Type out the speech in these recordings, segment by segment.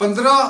15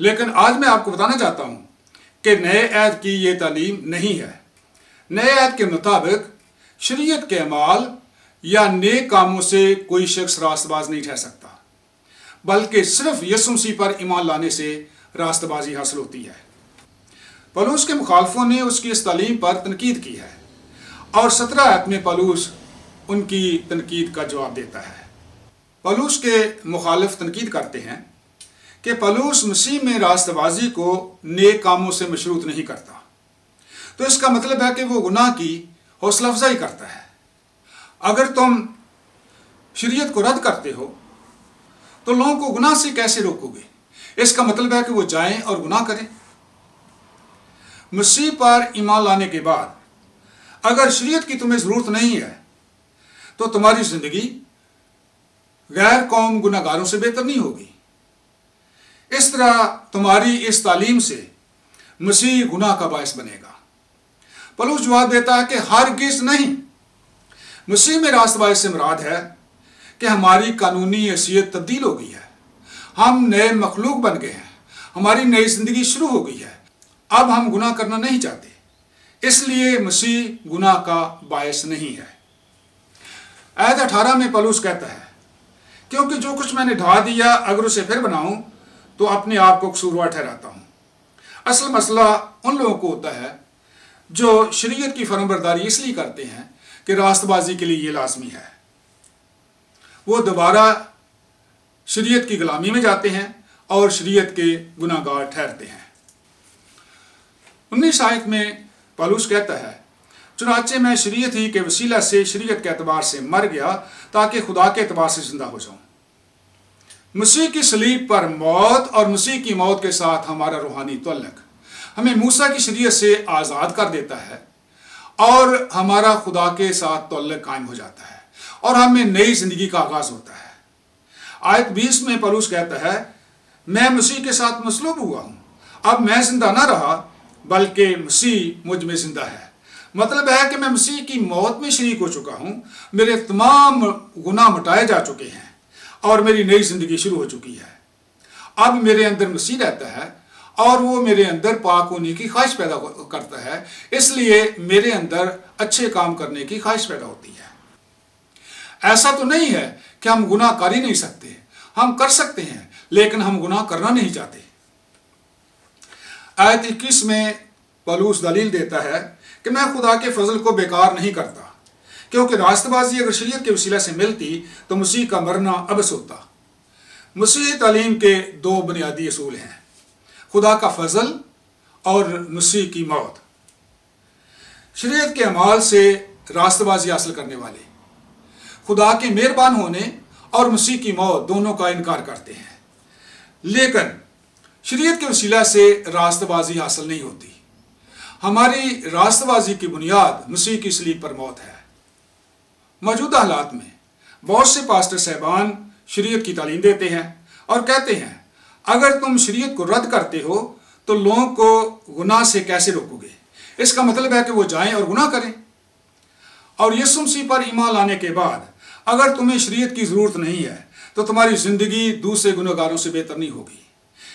لیکن آج میں آپ کو بتانا چاہتا ہوں کہ نئے عہد کی یہ تعلیم نہیں ہے۔ نئے عہد کے مطابق شریعت کے اعمال یا نیک کاموں سے کوئی شخص راست باز نہیں ٹھہر سکتا، بلکہ صرف یسوع مسیح پر ایمان لانے سے راست بازی حاصل ہوتی ہے۔ پولس کے مخالفوں نے اس کی اس تعلیم پر تنقید کی ہے، اور 17 آیت میں پولس ان کی تنقید کا جواب دیتا ہے۔ پولس کے مخالف تنقید کرتے ہیں کہ پولس مسیح میں راست بازی کو نیک کاموں سے مشروط نہیں کرتا، تو اس کا مطلب ہے کہ وہ گناہ کی حوصلہ افزائی کرتا ہے۔ اگر تم شریعت کو رد کرتے ہو تو لوگوں کو گناہ سے کیسے روکو گے؟ اس کا مطلب ہے کہ وہ جائیں اور گناہ کریں۔ مسیح پر ایمان لانے کے بعد اگر شریعت کی تمہیں ضرورت نہیں ہے تو تمہاری زندگی غیر قوم گناہ گاروں سے بہتر نہیں ہوگی۔ اس طرح تمہاری اس تعلیم سے مسیح گناہ کا باعث بنے گا۔ پولس جواب دیتا ہے کہ ہرگز نہیں۔ مسیح میں راست بازی سے مراد ہے کہ ہماری قانونی حیثیت تبدیل ہو گئی ہے، ہم نئے مخلوق بن گئے ہیں، ہماری نئی زندگی شروع ہو گئی ہے، اب ہم گناہ کرنا نہیں چاہتے، اس لیے مسیح گناہ کا باعث نہیں ہے۔ آیت 18 میں پولس کہتا ہے کیونکہ جو کچھ میں نے ڈھا دیا اگر اسے پھر بناؤں تو اپنے آپ کو قصوروار ٹھہراتا ہوں۔ اصل مسئلہ ان لوگوں کو ہوتا ہے جو شریعت کی فرمانبرداری اس لیے کرتے ہیں کہ راست بازی کے لیے یہ لازمی ہے۔ وہ دوبارہ شریعت کی غلامی میں جاتے ہیں اور شریعت کے گناہ گار ٹھہرتے ہیں۔ 19 آیت میں پولس کہتا ہے چنانچہ میں شریعت ہی کے وسیلہ سے شریعت کے اعتبار سے مر گیا تاکہ خدا کے اعتبار سے زندہ ہو جاؤں۔ مسیح کی صلیب پر موت اور مسیح کی موت کے ساتھ ہمارا روحانی تعلق ہمیں موسیٰ کی شریعت سے آزاد کر دیتا ہے اور ہمارا خدا کے ساتھ تعلق قائم ہو جاتا ہے اور ہمیں نئی زندگی کا آغاز ہوتا ہے۔ آیت 20 میں پولس کہتا ہے میں مسیح کے ساتھ مصلوب ہوا ہوں، اب میں زندہ نہ رہا بلکہ مسیح مجھ میں زندہ ہے۔ مطلب ہے کہ میں مسیح کی موت میں شریک ہو چکا ہوں، میرے تمام گناہ مٹائے جا چکے ہیں اور میری نئی زندگی شروع ہو چکی ہے۔ اب میرے اندر مسیح رہتا ہے اور وہ میرے اندر پاک ہونے کی خواہش پیدا کرتا ہے، اس لیے میرے اندر اچھے کام کرنے کی خواہش پیدا ہوتی ہے۔ ایسا تو نہیں ہے کہ ہم گناہ کر ہی نہیں سکتے، ہم کر سکتے ہیں لیکن ہم گناہ کرنا نہیں چاہتے۔ آیت 21 میں پولس دلیل دیتا ہے کہ میں خدا کے فضل کو بیکار نہیں کرتا، کیونکہ راست بازی اگر شریعت کے وسیلہ سے ملتی تو مسیح کا مرنا ابس ہوتا۔ مسیحی تعلیم کے 2 بنیادی اصول ہیں، خدا کا فضل اور مسیح کی موت۔ شریعت کے اعمال سے راست بازی حاصل کرنے والے خدا کے مہربان ہونے اور مسیح کی موت دونوں کا انکار کرتے ہیں، لیکن شریعت کے وسیلہ سے راست بازی حاصل نہیں ہوتی۔ ہماری راست بازی کی بنیاد مسیح کی صلیب پر موت ہے۔ موجودہ حالات میں بہت سے پاسٹر صاحبان شریعت کی تعلیم دیتے ہیں اور کہتے ہیں اگر تم شریعت کو رد کرتے ہو تو لوگوں کو گناہ سے کیسے روکو گے؟ اس کا مطلب ہے کہ وہ جائیں اور گناہ کریں۔ اور یسوع مسیح پر ایمان لانے کے بعد اگر تمہیں شریعت کی ضرورت نہیں ہے تو تمہاری زندگی دوسرے گناہ گاروں سے بہتر نہیں ہوگی۔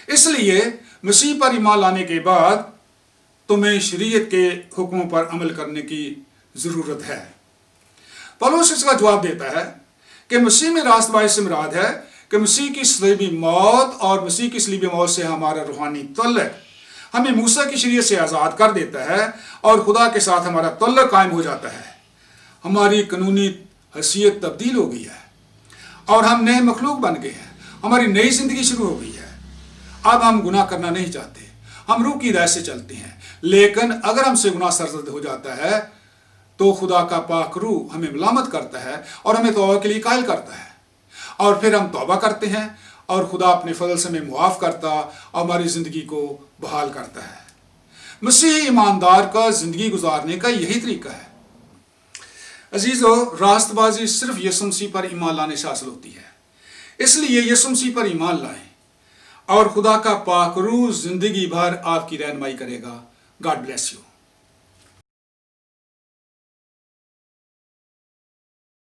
اس لیے مسیح پر ایمان لانے کے بعد تمہیں شریعت کے حکموں پر عمل کرنے کی ضرورت ہے۔ پولس اس کا جواب دیتا ہے کہ مسیح میں راست بازی سے مراد ہے کہ مسیح کی صلیبی موت اور مسیح کی صلیبی موت سے ہمارا روحانی تعلق ہمیں موسیٰ کی شریعت سے آزاد کر دیتا ہے اور خدا کے ساتھ ہمارا تعلق قائم ہو جاتا ہے۔ ہماری قانونی حیثیت تبدیل ہو گئی ہے اور ہم نئے مخلوق بن گئے ہیں، ہماری نئی زندگی شروع ہو گئی ہے۔ اب ہم گناہ کرنا نہیں چاہتے، ہم روح کی ہدایت سے چلتے ہیں، لیکن اگر ہم سے گناہ سرزد ہو جاتا ہے تو خدا کا پاک روح ہمیں ملامت کرتا ہے اور ہمیں توبہ کے لیے قائل کرتا ہے، اور پھر ہم توبہ کرتے ہیں اور خدا اپنے فضل سے ہمیں معاف کرتا اور ہماری زندگی کو بحال کرتا ہے۔ مسیحی ایماندار کا زندگی گزارنے کا یہی طریقہ ہے۔ عزیزو، راست بازی صرف یسوع مسیح پر ایمان لانے سے حاصل ہوتی ہے، اس لیے یسوع مسیح پر ایمان لائیں اور خدا کا پاک روح زندگی بھر آپ کی رہنمائی کرے گا۔ God bless you.